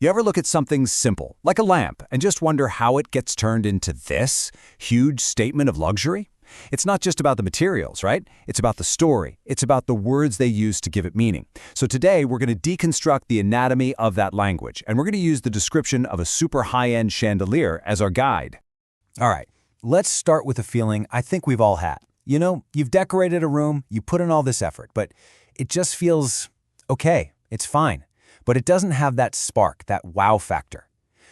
You ever look at something simple, like a lamp, and just wonder how it gets turned into this huge statement of luxury? It's not just about the materials, right? It's about the story. It's about the words they use to give it meaning. So today, we're going to deconstruct the anatomy of that language, and we're going to use the description of a super high-end chandelier as our guide. All right, let's start with a feeling I think we've all had. You know, you've decorated a room, you put in all this effort, but it just feels okay, it's fine. But it doesn't have that spark, that wow factor.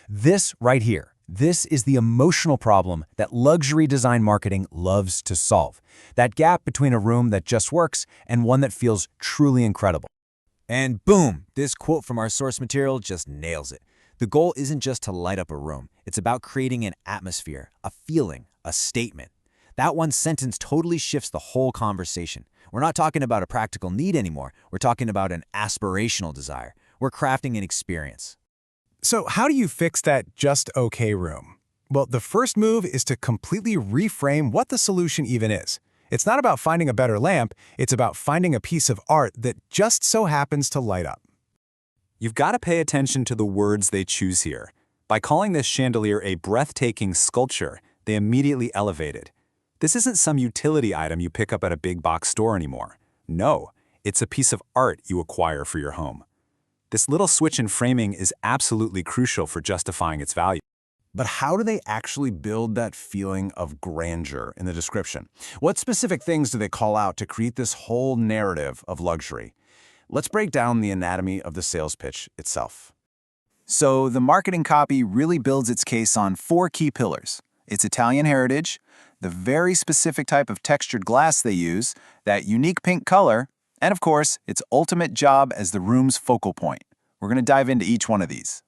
This right here, this is the emotional problem that luxury design marketing loves to solve. That gap between a room that just works and one that feels truly incredible. And boom, this quote from our source material just nails it. The goal isn't just to light up a room. It's about creating an atmosphere, a feeling, a statement. That one sentence totally shifts the whole conversation. We're not talking about a practical need anymore. We're talking about an aspirational desire. We're crafting an experience. So how do you fix that just okay room? Well, the first move is to completely reframe what the solution even is. It's not about finding a better lamp, it's about finding a piece of art that just so happens to light up. You've got to pay attention to the words they choose here. By calling this chandelier a breathtaking sculpture, they immediately elevate it. This isn't some utility item you pick up at a big box store anymore. No, it's a piece of art you acquire for your home. This little switch in framing is absolutely crucial for justifying its value. But how do they actually build that feeling of grandeur in the description? What specific things do they call out to create this whole narrative of luxury? Let's break down the anatomy of the sales pitch itself. So the marketing copy really builds its case on 4 key pillars. Its Italian heritage, the very specific type of textured glass they use, that unique pink color, and of course, its ultimate job as the room's focal point. We're going to dive into each one of these.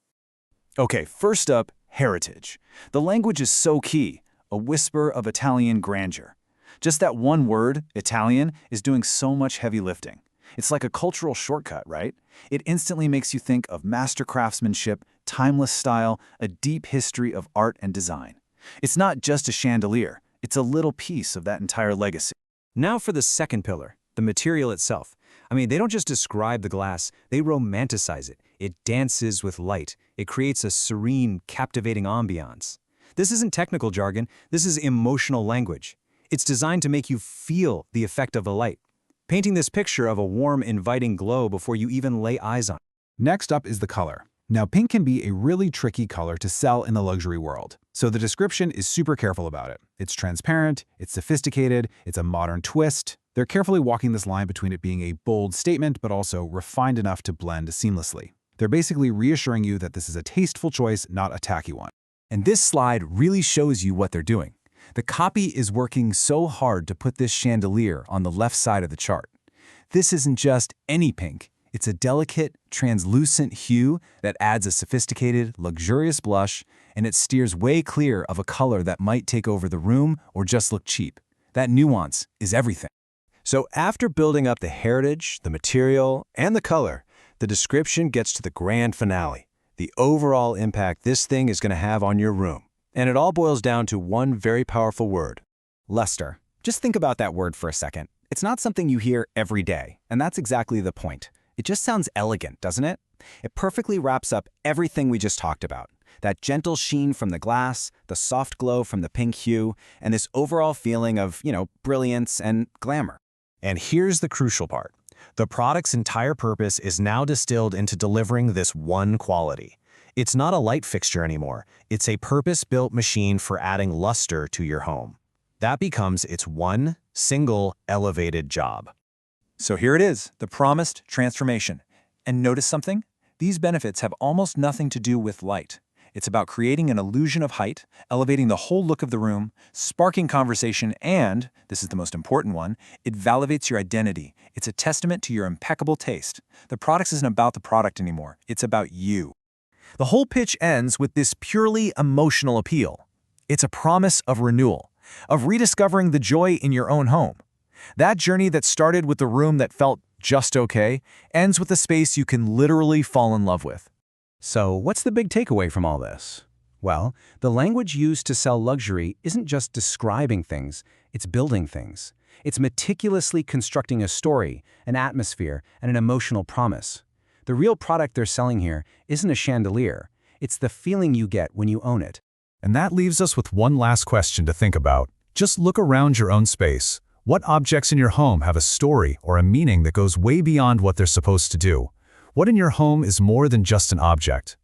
Okay, first up, heritage. The language is so key, a whisper of Italian grandeur. Just that one word, Italian, is doing so much heavy lifting. It's like a cultural shortcut, right? It instantly makes you think of master craftsmanship, timeless style, a deep history of art and design. It's not just a chandelier, it's a little piece of that entire legacy. Now for the second pillar, the material itself. I mean, they don't just describe the glass, they romanticize it. It dances with light. It creates a serene, captivating ambiance. This isn't technical jargon, this is emotional language. It's designed to make you feel the effect of the light, painting this picture of a warm, inviting glow before you even lay eyes on it. Next up is the color. Now, pink can be a really tricky color to sell in the luxury world, so the description is super careful about it. It's transparent, it's sophisticated, it's a modern twist. They're carefully walking this line between it being a bold statement but also refined enough to blend seamlessly. They're basically reassuring you that this is a tasteful choice, not a tacky one. And this slide really shows you what they're doing. The copy is working so hard to put this chandelier on the left side of the chart. This isn't just any pink. It's a delicate, translucent hue that adds a sophisticated, luxurious blush, and it steers way clear of a color that might take over the room or just look cheap. That nuance is everything. So after building up the heritage, the material, and the color, the description gets to the grand finale, the overall impact this thing is going to have on your room. And it all boils down to one very powerful word: luster. Just think about that word for a second. It's not something you hear every day, and that's exactly the point. It just sounds elegant, doesn't it? It perfectly wraps up everything we just talked about. That gentle sheen from the glass, the soft glow from the pink hue, and this overall feeling of, brilliance and glamour. And here's the crucial part. The product's entire purpose is now distilled into delivering this one quality. It's not a light fixture anymore. It's a purpose-built machine for adding luster to your home. That becomes its one, single, elevated job. So here it is, the promised transformation. And notice something? These benefits have almost nothing to do with light. It's about creating an illusion of height, elevating the whole look of the room, sparking conversation, and, this is the most important one, it validates your identity. It's a testament to your impeccable taste. The product isn't about the product anymore. It's about you. The whole pitch ends with this purely emotional appeal. It's a promise of renewal, of rediscovering the joy in your own home. That journey that started with the room that felt just okay ends with a space you can literally fall in love with. So what's the big takeaway from all this? Well, the language used to sell luxury isn't just describing things, it's building things. It's meticulously constructing a story, an atmosphere, and an emotional promise. The real product they're selling here isn't a chandelier. It's the feeling you get when you own it. And that leaves us with one last question to think about. Just look around your own space. What objects in your home have a story or a meaning that goes way beyond what they're supposed to do? What in your home is more than just an object?